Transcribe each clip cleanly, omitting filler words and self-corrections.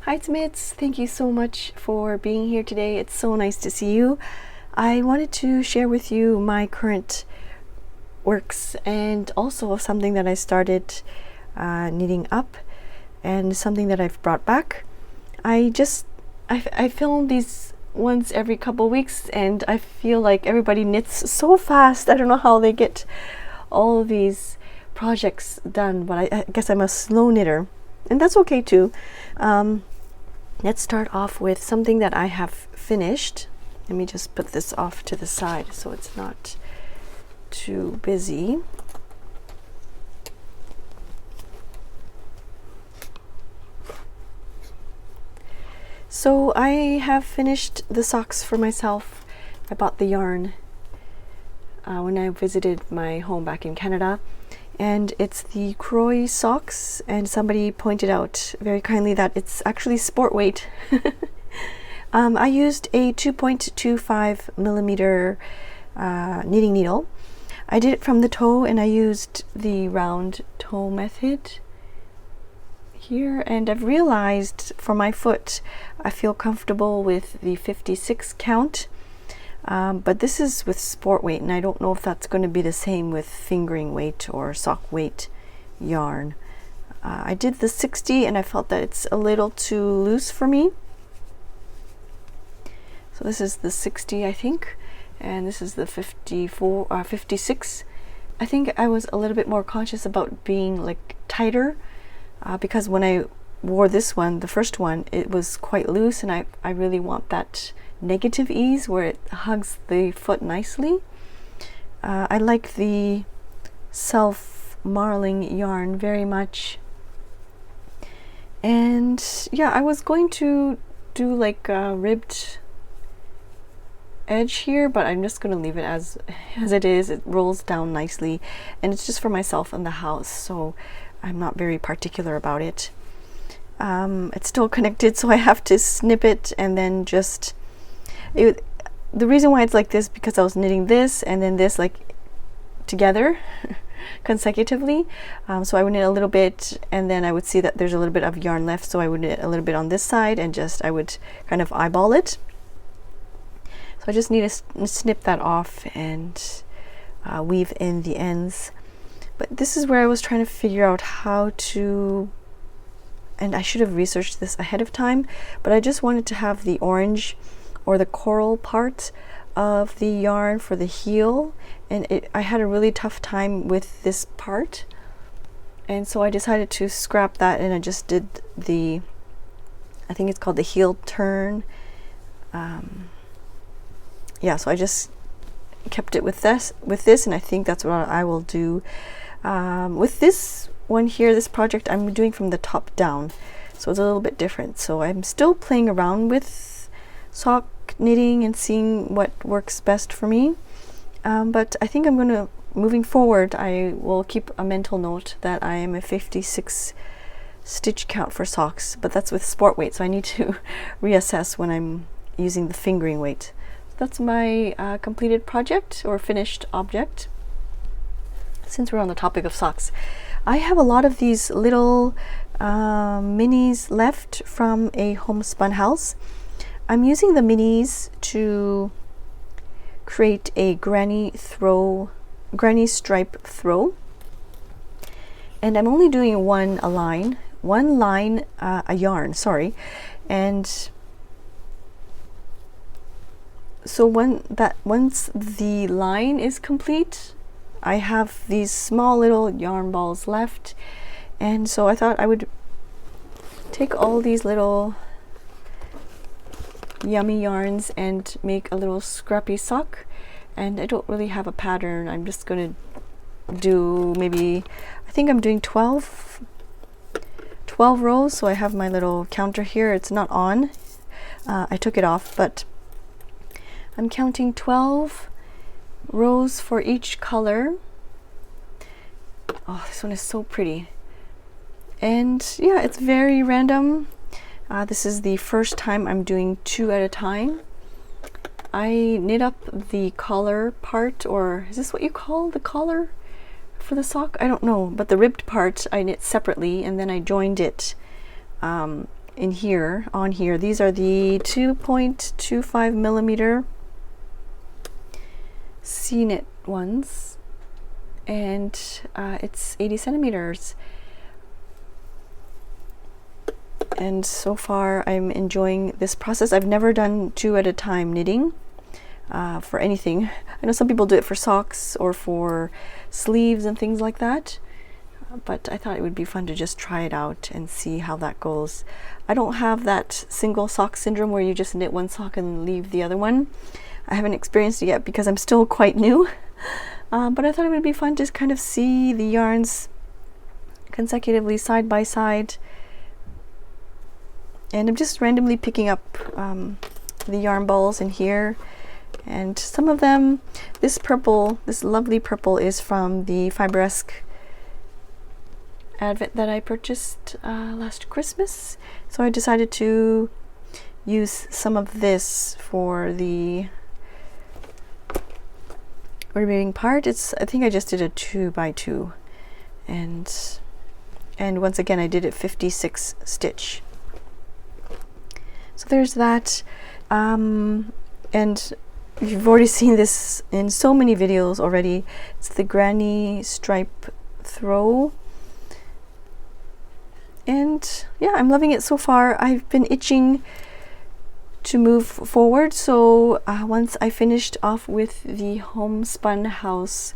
Hi Smits, thank you so much for being here today. It's so nice to see you. I wanted to share with you my current works and also something that I started knitting up and something that I've brought back. I film these once every couple weeks and I feel like everybody knits so fast. I don't know how they get all of these projects done, but I guess I'm a slow knitter, and that's okay too. Let's start off with something that I have finished. Let me just put this off to the side so it's not too busy. So I have finished the socks for myself. I bought the yarn when I visited my home back in Canada, and it's the Crochet socks, and somebody pointed out very kindly that it's actually sport weight. I used a 2.25 millimeter knitting needle. I did it from the toe and I used the round toe method here, and I've realized for my foot I feel comfortable with the 56 count. But this is with sport weight, and I don't know if that's going to be the same with fingering weight or sock weight yarn. I did the 60 and I felt that it's a little too loose for me. So this is the 60, I think, and this is the 56. I think I was a little bit more conscious about being like tighter because when I wore this one, the first one, it was quite loose, and I really want that negative ease where it hugs the foot nicely. I like the self marling yarn very much, and yeah, I was going to do like a ribbed edge here, but I'm just going to leave it as it is. It rolls down nicely, and it's just for myself in the house, so I'm not very particular about it. It's still connected, so I have to snip it and then just the reason why it's like this because I was knitting this and then this like together consecutively, so I would knit a little bit and then I would see that there's a little bit of yarn left, so I would knit a little bit on this side and just I would kind of eyeball it. So I just need to snip that off and weave in the ends. But this is where I was trying to figure out how to, and I should have researched this ahead of time, but I just wanted to have the orange or the coral part of the yarn for the heel, and I had a really tough time with this part, and so I decided to scrap that, and I just did the, I think it's called the heel turn. Yeah, so I just kept it with this, and I think that's what I will do with this one here. This project I'm doing from the top down, so it's a little bit different. So I'm still playing around with sock knitting and seeing what works best for me, but I think I'm going to, moving forward, I will keep a mental note that I am a 56 stitch count for socks, but that's with sport weight, so I need to reassess when I'm using the fingering weight. So that's my completed project or finished object. Since we're on the topic of socks, I have a lot of these little minis left from a Homespun House. I'm using the minis to create a granny stripe throw, and I'm only doing one line a yarn, sorry, and so once the line is complete, I have these small little yarn balls left, and so I thought I would take all these little yummy yarns and make a little scrappy sock. And I don't really have a pattern. I'm just gonna do maybe, I think I'm doing 12 rows, so I have my little counter here. It's not on, I took it off, but I'm counting 12 rows for each color. Oh, this one is so pretty, and yeah, it's very random. This is the first time I'm doing 2 at a time. I knit up the collar part, or is this what you call the collar for the sock? I don't know, but the ribbed part I knit separately, and then I joined it in here, on here. These are the 2.25 millimeter C-knit ones, and it's 80 centimeters. And so far I'm enjoying this process. I've never done 2 at a time knitting for anything. I know some people do it for socks or for sleeves and things like that, but I thought it would be fun to just try it out and see how that goes. I don't have that single sock syndrome where you just knit one sock and leave the other one. I haven't experienced it yet because I'm still quite new, but I thought it would be fun to kind of see the yarns consecutively side by side. And I'm just randomly picking up the yarn balls in here, and some of them, this purple, this lovely purple, is from the Fibresquisse advent that I purchased last Christmas. So I decided to use some of this for the remaining part. I think I just did a 2x2, and once again I did it 56 stitch. So there's that, and you've already seen this in so many videos already. It's the granny stripe throw, and yeah, I'm loving it so far. I've been itching to move forward, so once I finished off with the Homespun House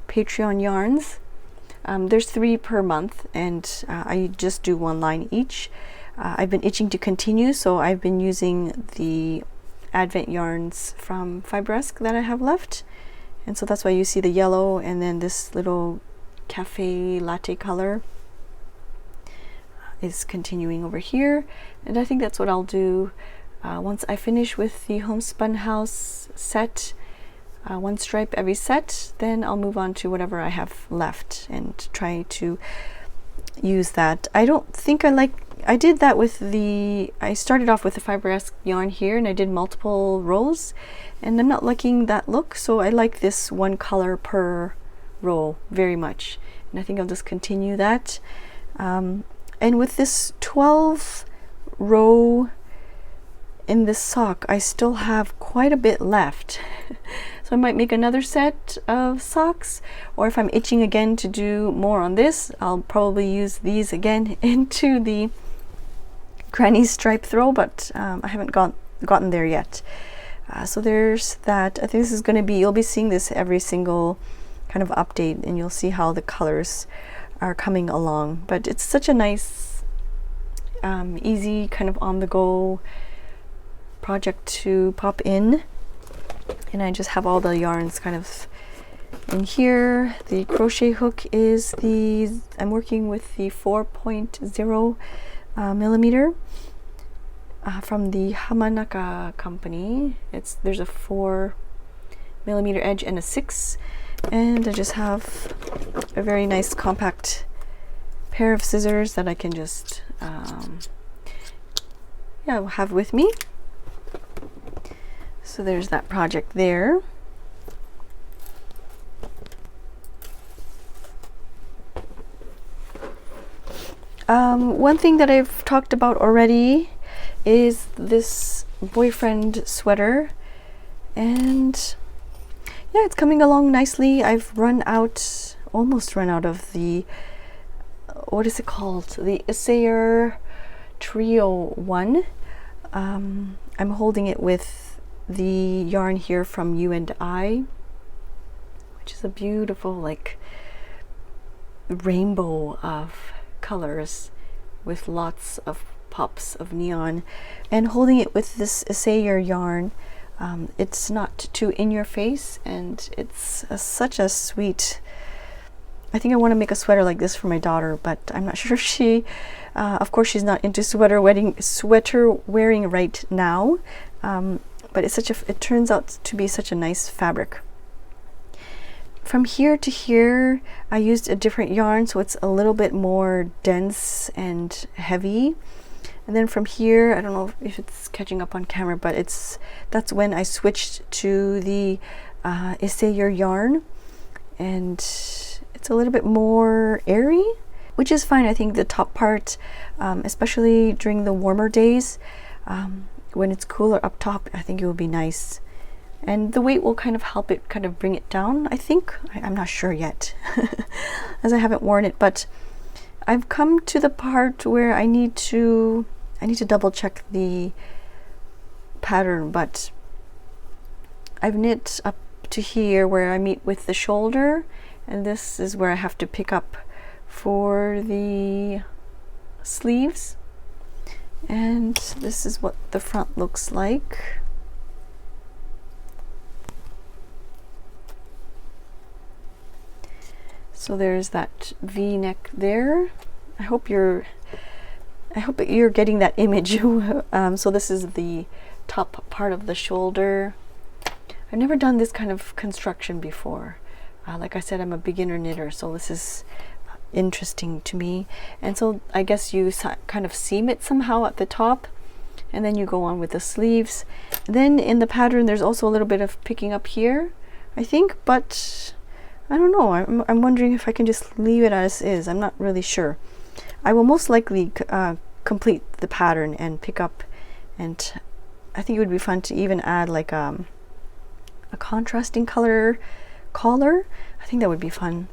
Patreon yarns, there's 3 per month, and I just do 1 line each. I've been itching to continue, so I've been using the advent yarns from Fibresque that I have left, and so that's why you see the yellow and then this little cafe latte color is continuing over here. And I think that's what I'll do once I finish with the Homespun House set, 1 stripe every set. Then I'll move on to whatever I have left and try to use that. I don't think I did that with I started off with the Fibresque yarn here, and I did multiple rows, and I'm not liking that look, so I like this 1 color per row very much, and I think I'll just continue that. And with this 12 row in this sock, I still have quite a bit left. So I might make another set of socks, or if I'm itching again to do more on this, I'll probably use these again into the granny stripe throw, but I haven't gotten there yet. So there's that. I think this is going to be, you'll be seeing this every single kind of update, and you'll see how the colors are coming along. But it's such a nice, easy kind of on the go project to pop in. And I just have all the yarns kind of in here. The crochet hook is I'm working with the 4.0 millimeter from the Hamanaka company. There's a 4 millimeter edge and a 6, and I just have a very nice compact pair of scissors that I can just have with me. So there's that project there. One thing that I've talked about already is this boyfriend sweater, and yeah, it's coming along nicely. I've almost run out of the, what is it called? The Isager Trio 1. I'm holding it with the yarn here from You and I, which is a beautiful like rainbow of colors with lots of pops of neon, and holding it with this Isager yarn. It's not too in your face, and it's such a sweet, I think I want to make a sweater like this for my daughter, but I'm not sure she of course she's not into sweater wearing right now, but it turns out to be such a nice fabric. From here to here, I used a different yarn, so it's a little bit more dense and heavy. And then from here, I don't know if it's catching up on camera, but that's when I switched to the Isager yarn, and it's a little bit more airy. which is fine. I think the top part, especially during the warmer days, when it's cooler up top, I think it will be nice. And the weight will kind of help it kind of bring it down, I think. I'm not sure yet, as I haven't worn it, but I've come to the part where I need to double check the pattern, but I've knit up to here where I meet with the shoulder, and this is where I have to pick up for the sleeves, and this is what the front looks like. So there's that V-neck there. I hope you're getting that image. So this is the top part of the shoulder. I've never done this kind of construction before. Like I said, I'm a beginner knitter, so this is interesting to me. And so I guess you kind of seam it somehow at the top, and then you go on with the sleeves. Then in the pattern, there's also a little bit of picking up here, I think, but I don't know. I'm wondering if I can just leave it as is. I'm not really sure. I will most likely complete the pattern and pick up, and I think it would be fun to even add like a contrasting color collar. I think that would be fun.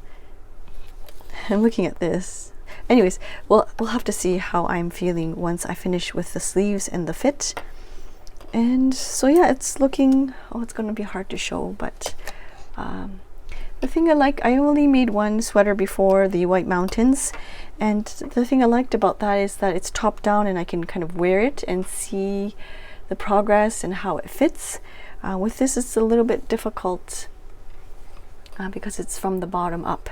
I'm looking at this. Anyways, we'll have to see how I'm feeling once I finish with the sleeves and the fit. And so yeah, it's looking, it's going to be hard to show, but the thing I only made one sweater before, the White Mountains, and the thing I liked about that is that it's top down and I can kind of wear it and see the progress and how it fits. With this, it's a little bit difficult because it's from the bottom up.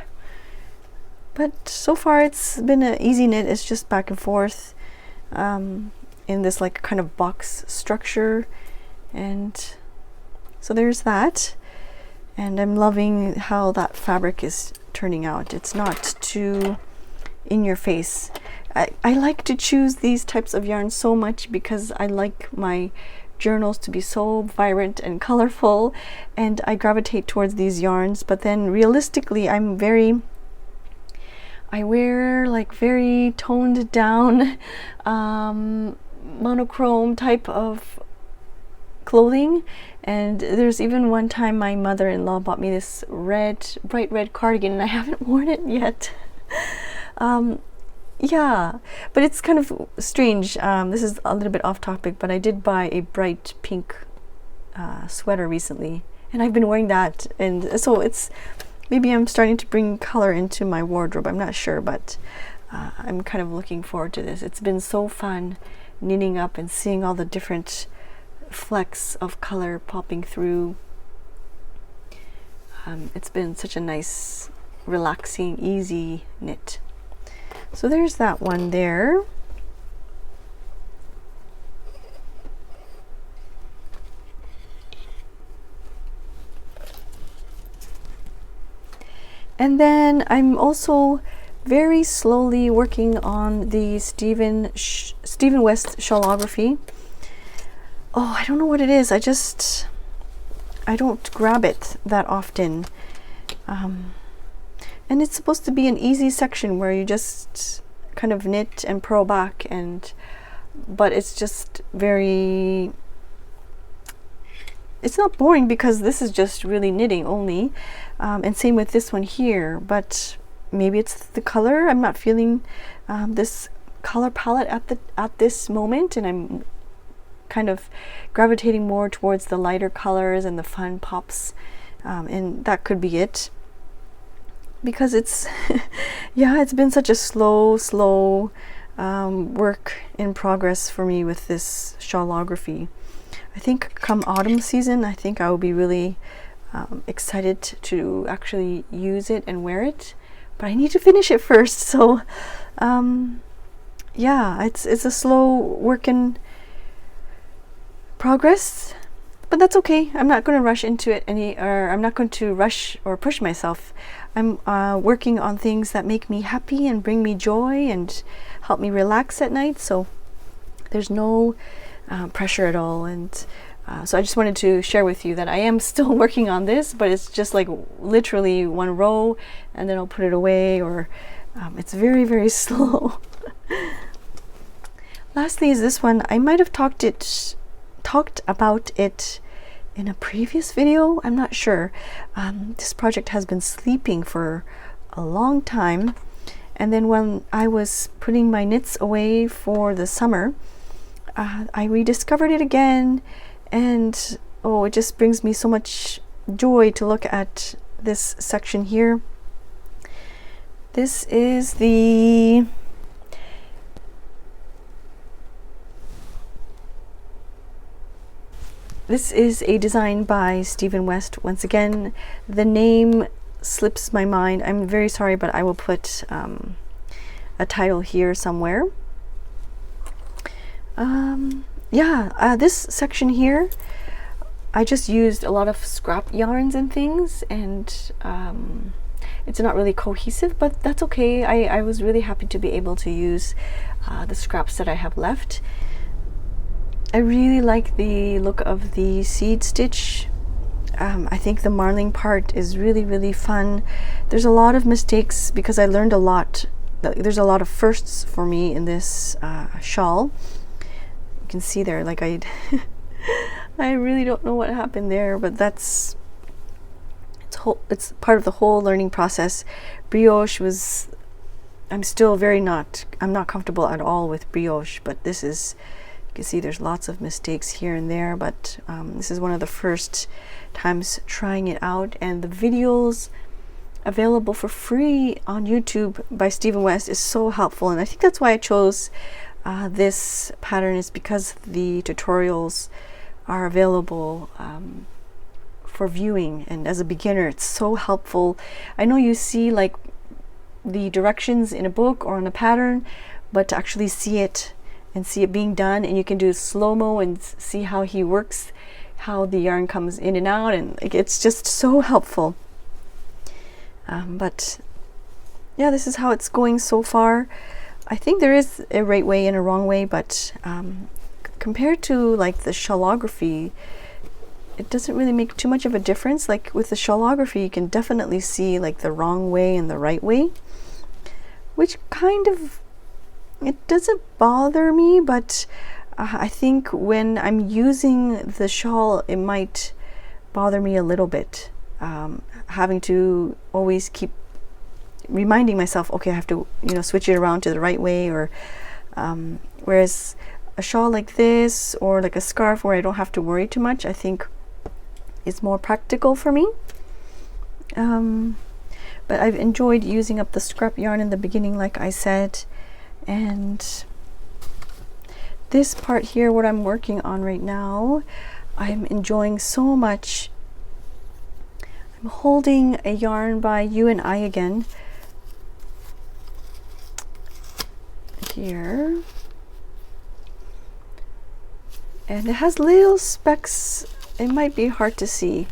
But so far it's been an easy knit. It's just back and forth in this like kind of box structure, and so there's that. And I'm loving how that fabric is turning out. It's not too in your face. I like to choose these types of yarns so much because I like my journals to be so vibrant and colorful, and I gravitate towards these yarns. But then realistically, I wear like very toned down monochrome type of clothing, and there's even one time my mother-in-law bought me this bright red cardigan and I haven't worn it yet. Yeah, but it's kind of strange. This is a little bit off topic, but I did buy a bright pink sweater recently, and I've been wearing that, and so it's maybe I'm starting to bring color into my wardrobe. I'm not sure, but I'm kind of looking forward to this. It's been so fun knitting up and seeing all the different flecks of color popping through. It's been such a nice, relaxing, easy knit. So there's that one there. And then I'm also very slowly working on the Stephen West Shawlography. Oh, I don't know what it is. I don't grab it that often. And it's supposed to be an easy section where you just kind of knit and purl back, but it's just very, it's not boring because this is just really knitting only. And same with this one here, but maybe it's the color. I'm not feeling this color palette at this moment, and I'm kind of gravitating more towards the lighter colors and the fun pops, and that could be it, because it's yeah, it's been such a slow work in progress for me with this Shawlography. I think come autumn season, I think I will be really excited to actually use it and wear it, but I need to finish it first. So yeah, it's a slow work in progress, but that's okay. I'm not going to rush into it I'm not going to rush or push myself. I'm working on things that make me happy and bring me joy and help me relax at night, so there's no pressure at all. And so I just wanted to share with you that I am still working on this, but it's just like literally one row and then I'll put it away, or It's very, very slow. Lastly is this one. I might have talked about it in a previous video. I'm not sure. This project has been sleeping for a long time, and then when I was putting my knits away for the summer, I rediscovered it again, and oh, it just brings me so much joy to look at this section here. This is the This is a design by Stephen West. Once again, the name slips my mind. I'm very sorry, but I will put a title here somewhere. This section here, I just used a lot of scrap yarns and things, and it's not really cohesive, but that's okay. I was really happy to be able to use the scraps that I have left. I really like the look of the seed stitch. I think the marling part is really, really fun. There's a lot of mistakes because I learned a lot. There's a lot of firsts for me in this shawl. You can see there, like I really don't know what happened there, but it's part of the whole learning process. Brioche was, I'm not comfortable at all with brioche, but this is, you can see there's lots of mistakes here and there, but this is one of the first times trying it out, and the videos available for free on YouTube by Stephen West is so helpful, and I think that's why I chose this pattern, is because the tutorials are available for viewing, and as a beginner it's so helpful. I know you see like the directions in a book or on a pattern, but to actually see it and see it being done, and you can do slow-mo and see how he works, how the yarn comes in and out, and it's just so helpful. But yeah, this is how it's going so far. I think there is a right way and a wrong way, but compared to like the Shawlography, it doesn't really make too much of a difference. Like with the Shawlography, you can definitely see like the wrong way and the right way, which kind of, it doesn't bother me, but I think when I'm using the shawl, it might bother me a little bit, having to always keep reminding myself, okay, I have to, switch it around to the right way, or whereas a shawl like this, or like a scarf where I don't have to worry too much, I think is more practical for me. But I've enjoyed using up the scrap yarn in the beginning, like I said. And this part here, what I'm working on right now, I'm enjoying so much. I'm holding a yarn by You and I again here, and it has little specks. It might be hard to see,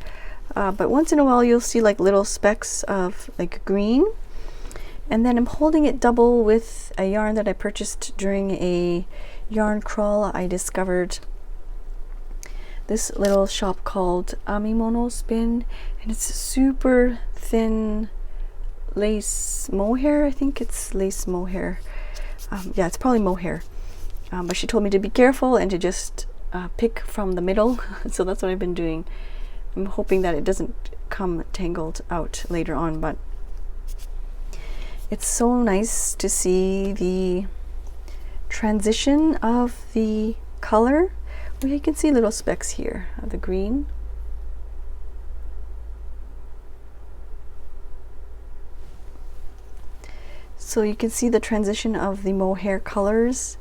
but once in a while you'll see like little specks of like green. And then I'm holding it double with a yarn that I purchased during a yarn crawl. I discovered this little shop called Amimono Spin, and it's super thin lace mohair. I think it's lace mohair. Yeah, it's probably mohair. But she told me to be careful and to just pick from the middle. So that's what I've been doing. I'm hoping that it doesn't come tangled out later on, but it's so nice to see the transition of the color. Well, you can see little specks here of the green. So you can see the transition of the mohair colors.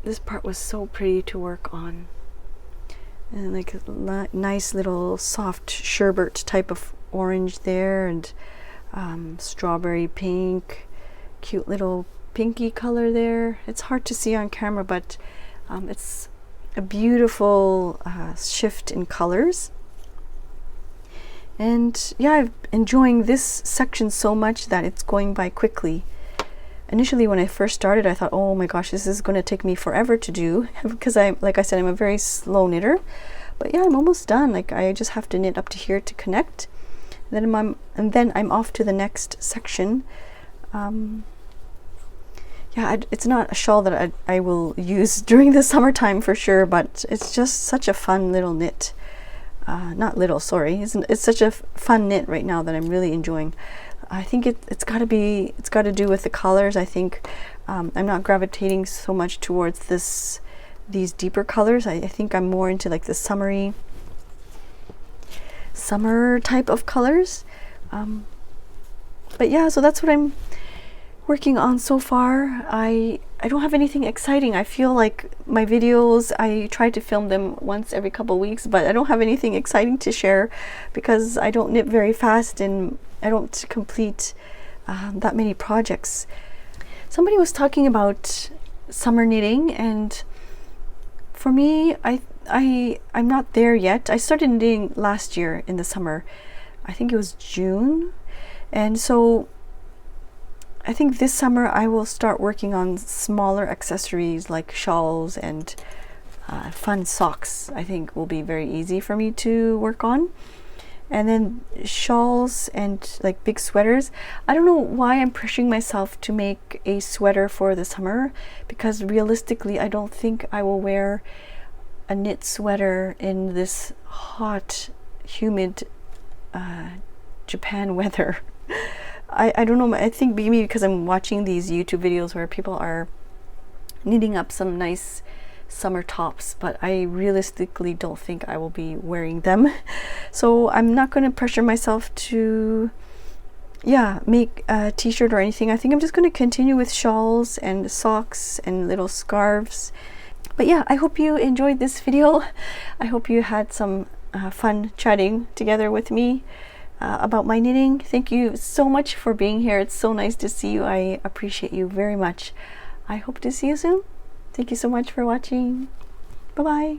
This part was so pretty to work on. And like a nice little soft sherbet type of orange there, and strawberry pink, cute little pinky color there. It's hard to see on camera, but it's a beautiful shift in colors. And yeah, I'm enjoying this section so much that it's going by quickly. Initially when I first started, I thought, oh my gosh, this is going to take me forever to do, because like I said, I'm a very slow knitter. But yeah, I'm almost done. Like I just have to knit up to here to connect. And then I'm off to the next section. Yeah, it's not a shawl that I will use during the summertime for sure, but it's just such a fun little knit. Not little, sorry. It's such a fun knit right now that I'm really enjoying. I think it's got to do with the colors. I think I'm not gravitating so much towards these deeper colors. I think I'm more into like the summer type of colors. But yeah, so that's what I'm working on so far. I don't have anything exciting. I feel like my videos, I try to film them once every couple weeks, but I don't have anything exciting to share because I don't knit very fast and I don't complete that many projects. Somebody was talking about summer knitting, and for me, I'm not there yet. I started knitting last year in the summer. I think it was June, and so I think this summer I will start working on smaller accessories like shawls and fun socks. I think will be very easy for me to work on. And then shawls and like big sweaters. I don't know why I'm pressuring myself to make a sweater for the summer, because realistically I don't think I will wear a knit sweater in this hot, humid Japan weather. I don't know, I think maybe because I'm watching these YouTube videos where people are knitting up some nice summer tops, but I realistically don't think I will be wearing them. So I'm not going to pressure myself to make a t-shirt or anything. I think I'm just going to continue with shawls and socks and little scarves. But yeah, I hope you enjoyed this video. I hope you had some fun chatting together with me about my knitting. Thank you so much for being here. It's so nice to see you. I appreciate you very much. I hope to see you soon. Thank you so much for watching. Bye bye.